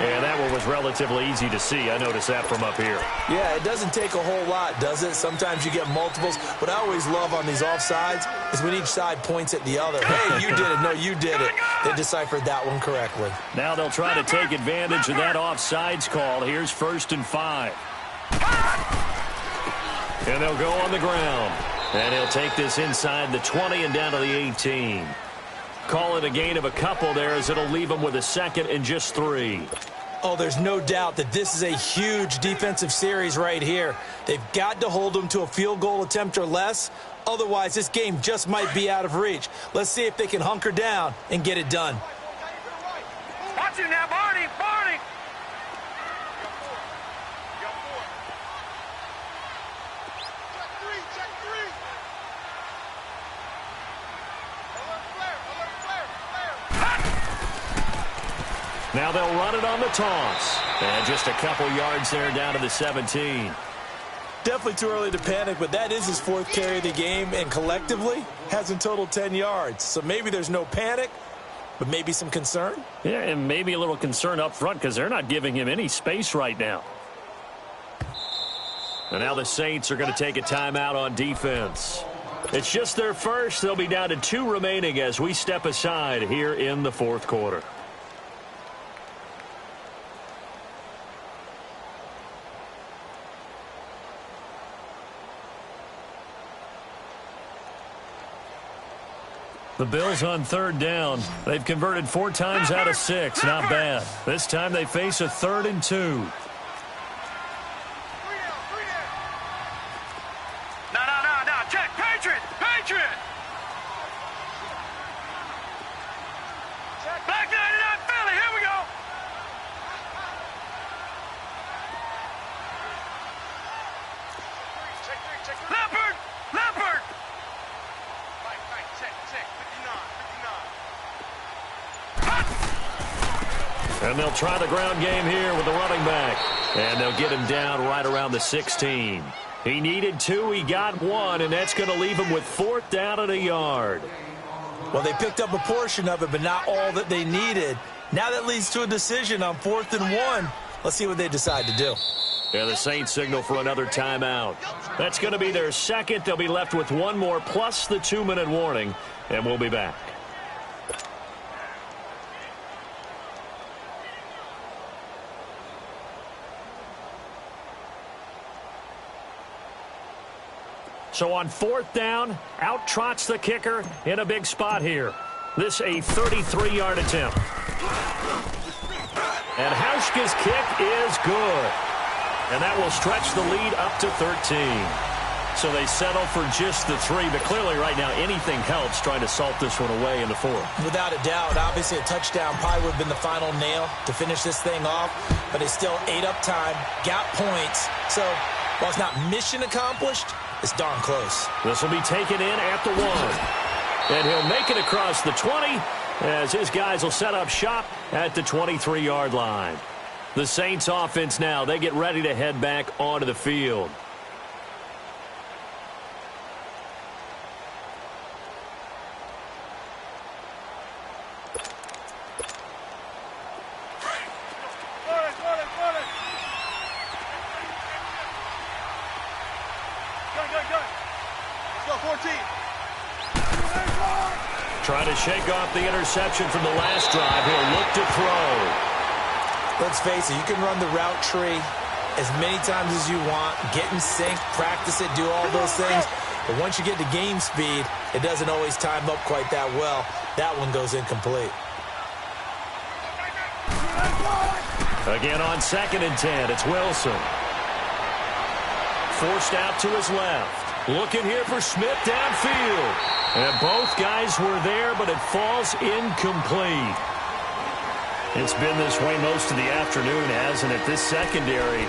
And that one was relatively easy to see. I noticed that from up here. Yeah, it doesn't take a whole lot, does it? Sometimes you get multiples. What I always love on these offsides is when each side points at the other. Hey, you did it. No, you did it. They deciphered that one correctly. Now they'll try to take advantage of that offsides call. Here's 1st and 5. And they'll go on the ground. And he'll take this inside the 20 and down to the 18. Call it a gain of a couple there as it'll leave him with a 2nd and just 3. Oh, there's no doubt that this is a huge defensive series right here. They've got to hold them to a field goal attempt or less. Otherwise, this game just might be out of reach. Let's see if they can hunker down and get it done. Watch it now, Barney! Barney! Now they'll run it on the toss. And just a couple yards there down to the 17. Definitely too early to panic, but that is his 4th carry of the game, and collectively has in total 10 yards. So maybe there's no panic, but maybe some concern. Yeah, and maybe a little concern up front because they're not giving him any space right now. And now the Saints are going to take a timeout on defense. It's just their first. They'll be down to 2 remaining as we step aside here in the 4th quarter. The Bills on 3rd down. They've converted 4 times out of 6. Not bad. This time they face a 3rd and 2. No. Check. Patriot! Black 99 Philly, here we go! Leopard! And they'll try the ground game here with the running back. And they'll get him down right around the 16. He needed 2, he got 1, and that's going to leave him with 4th down and a yard. Well, they picked up a portion of it, but not all that they needed. Now that leads to a decision on 4th and 1. Let's see what they decide to do. Yeah, the Saints signal for another timeout. That's going to be their 2nd. They'll be left with 1 more plus the 2-minute warning, and we'll be back. So on 4th down, out trots the kicker in a big spot here. This a 33-yard attempt. And Hauschka's kick is good. And that will stretch the lead up to 13. So they settle for just the 3, but clearly right now anything helps trying to salt this one away in the 4th. Without a doubt, obviously a touchdown probably would have been the final nail to finish this thing off, but it's still ate up time, got points. So while it's not mission accomplished, it's darn close. This will be taken in at the 1. And he'll make it across the 20 as his guys will set up shop at the 23-yard line. The Saints offense now, they get ready to head back onto the field. Trying to shake off the interception from the last drive. He'll look to throw. Let's face it, you can run the route tree as many times as you want, get in sync, practice it, do all those things. But once you get to game speed, it doesn't always time up quite that well. That one goes incomplete. Again on 2nd and 10, it's Wilson. Forced out to his left. Looking here for Smith downfield. And both guys were there, but it falls incomplete. It's been this way most of the afternoon, hasn't it? This secondary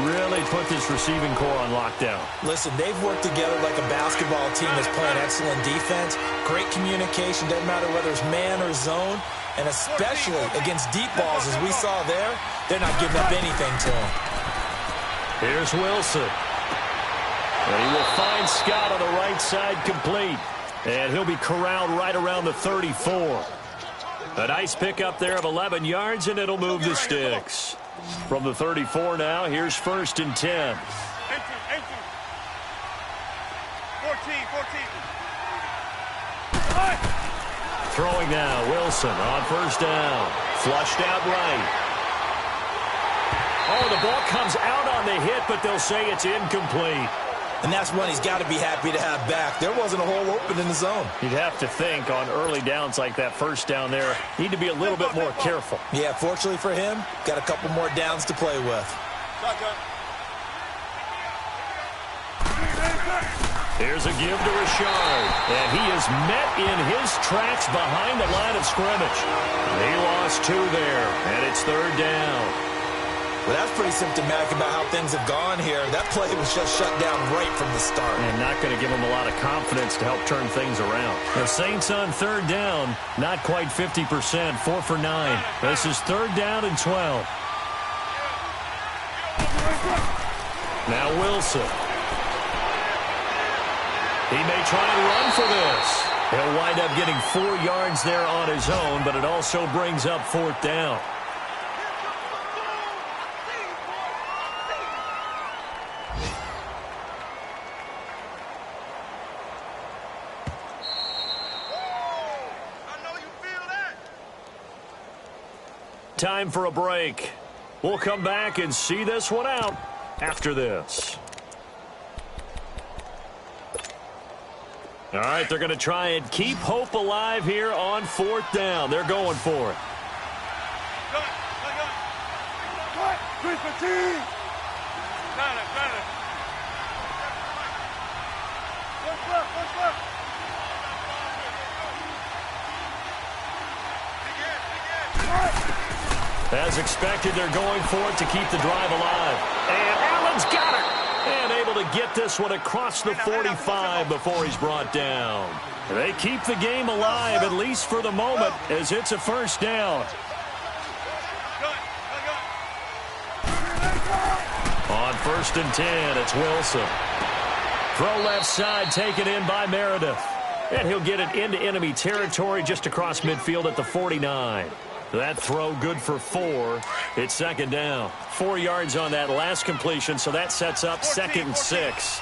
really put this receiving core on lockdown. Listen, they've worked together like a basketball team that's playing excellent defense. Great communication, doesn't matter whether it's man or zone. And especially against deep balls, as we saw there, they're not giving up anything to him. Here's Wilson. And he will find Scott on the right side complete. And he'll be corralled right around the 34. A nice pickup there of 11 yards, and it'll move the sticks. From the 34 now, here's 1st and 10. 18. 14. Throwing now, Wilson on 1st down. Flushed out right. Oh, the ball comes out on the hit, but they'll say it's incomplete. And that's one he's got to be happy to have back. There wasn't a hole open in the zone. You'd have to think on early downs like that 1st down there, need to be a little bit more careful. Yeah, fortunately for him, got a couple more downs to play with. Here's a give to Richard, and he is met in his tracks behind the line of scrimmage. He lost 2 there, and it's 3rd down. Well, that's pretty symptomatic about how things have gone here. That play was just shut down right from the start. And not going to give them a lot of confidence to help turn things around. The Saints on 3rd down, not quite 50%, 4 for 9. This is 3rd down and 12. Now Wilson. He may try and run for this. He'll wind up getting 4 yards there on his own, but it also brings up 4th down. Time for a break. We'll come back and see this one out after this. All right, they're going to try and keep hope alive here on 4th down. They're going for it. As expected, they're going for it to keep the drive alive. And Allen's got it. And able to get this one across the 45 before he's brought down. They keep the game alive, at least for the moment, as it's a 1st down. On 1st and 10, it's Wilson. Throw left side, taken in by Meredith. And he'll get it into enemy territory just across midfield at the 49. That throw good for 4. It's 2nd down. 4 yards on that last completion, so that sets up 2nd and 6.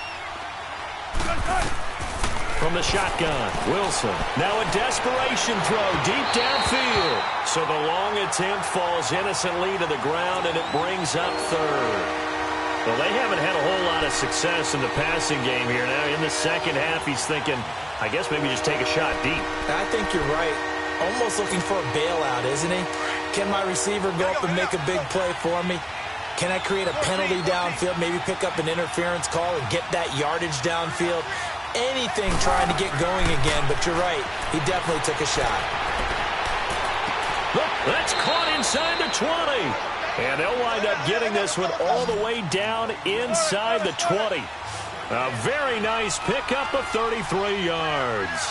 From the shotgun, Wilson. Now a desperation throw deep downfield. So the long attempt falls innocently to the ground, and it brings up 3rd. Well, they haven't had a whole lot of success in the passing game here. Now in the second half, he's thinking, I guess maybe just take a shot deep. I think you're right. Almost looking for a bailout, isn't he? Can my receiver go up and make a big play for me? Can I create a penalty downfield, maybe pick up an interference call and get that yardage downfield? Anything trying to get going again, but you're right. He definitely took a shot. Look, that's caught inside the 20. And they'll wind up getting this one all the way down inside the 20. A very nice pickup of 33 yards.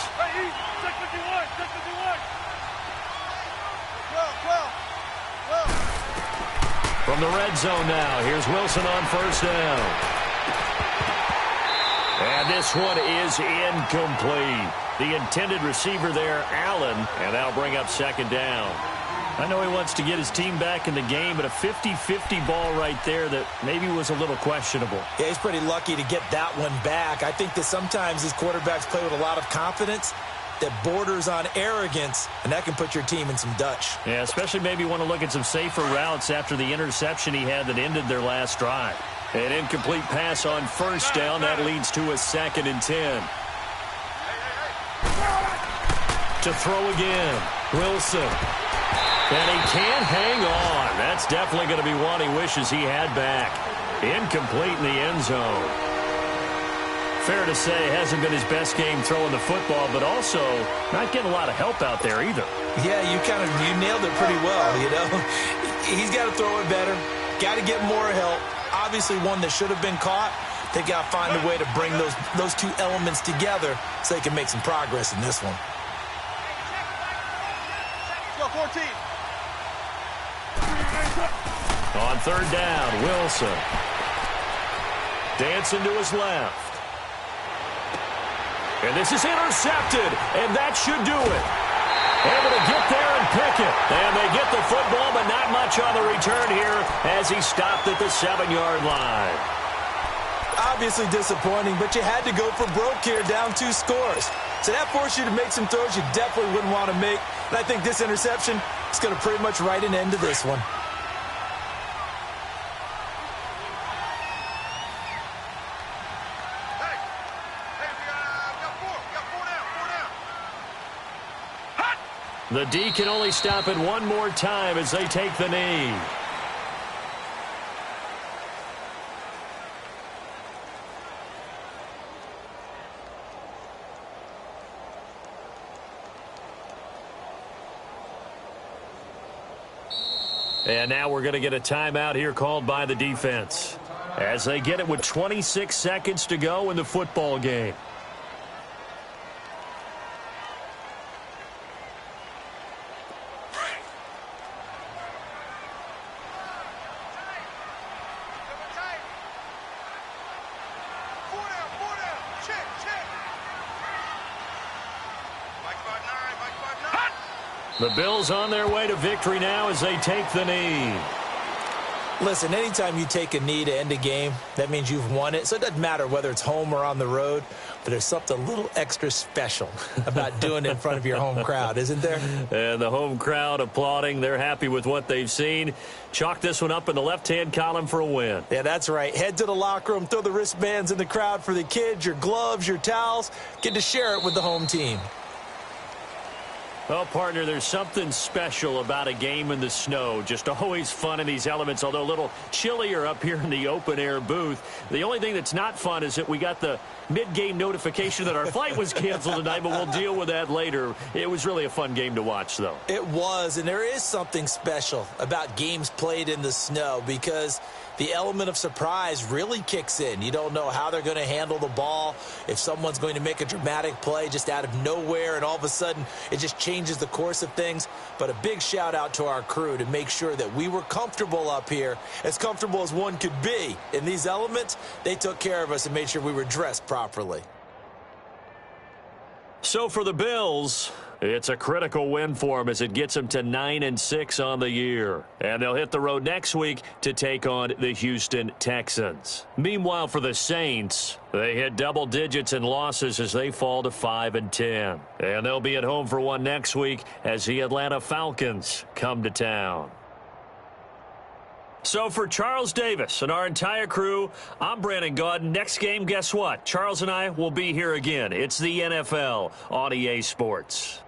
From the red zone now, here's Wilson on first down. And this one is incomplete. The intended receiver there, Allen, and that'll bring up second down. I know he wants to get his team back in the game, but a 50-50 ball right there that maybe was a little questionable. Yeah, he's pretty lucky to get that one back. I think that sometimes these quarterbacks play with a lot of confidence that borders on arrogance, and that can put your team in some Dutch. Yeah, especially maybe want to look at some safer routes after the interception he had that ended their last drive. An incomplete pass on first down. That leads to a 2nd and 10. To throw again, Wilson. And he can't hang on. That's definitely going to be one he wishes he had back. Incomplete in the end zone. Fair to say, hasn't been his best game throwing the football, but also not getting a lot of help out there either. Yeah, you nailed it pretty well, you know. He's got to throw it better. Got to get more help. Obviously one that should have been caught. They got to find a way to bring those two elements together so they can make some progress in this one. Go 14. On third down, Wilson. Dancing to his left. And this is intercepted, and that should do it. Able to get there and pick it. And they get the football, but not much on the return here as he stopped at the 7-yard line. Obviously disappointing, but you had to go for broke here, down 2 scores. So that forced you to make some throws you definitely wouldn't want to make. And I think this interception is going to pretty much write an end to this one. The D can only stop it one more time as they take the knee. And now we're going to get a timeout here called by the defense as they get it with 26 seconds to go in the football game. The Bills on their way to victory now as they take the knee. Listen, anytime you take a knee to end a game, that means you've won it. So it doesn't matter whether it's home or on the road, but there's something a little extra special about doing it in front of your home crowd, isn't there? And the home crowd applauding. They're happy with what they've seen. Chalk this one up in the left-hand column for a win. Yeah, that's right. Head to the locker room, throw the wristbands in the crowd for the kids, your gloves, your towels. Get to share it with the home team. Well, partner, there's something special about a game in the snow. Just always fun in these elements, although a little chillier up here in the open-air booth. The only thing that's not fun is that we got the mid-game notification that our flight was canceled tonight, but we'll deal with that later. It was really a fun game to watch, though. It was, and there is something special about games played in the snow because the element of surprise really kicks in. You don't know how they're going to handle the ball, if someone's going to make a dramatic play just out of nowhere, and all of a sudden it just changes the course of things. But a big shout out to our crew to make sure that we were comfortable up here, as comfortable as one could be. In these elements, they took care of us and made sure we were dressed properly. So for the Bills, it's a critical win for them as it gets them to 9-6 on the year. And they'll hit the road next week to take on the Houston Texans. Meanwhile, for the Saints, they hit double digits in losses as they fall to 5-10. And they'll be at home for one next week as the Atlanta Falcons come to town. So for Charles Davis and our entire crew, I'm Brandon Gaudin. Next game, guess what? Charles and I will be here again. It's the NFL on EA Sports.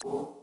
you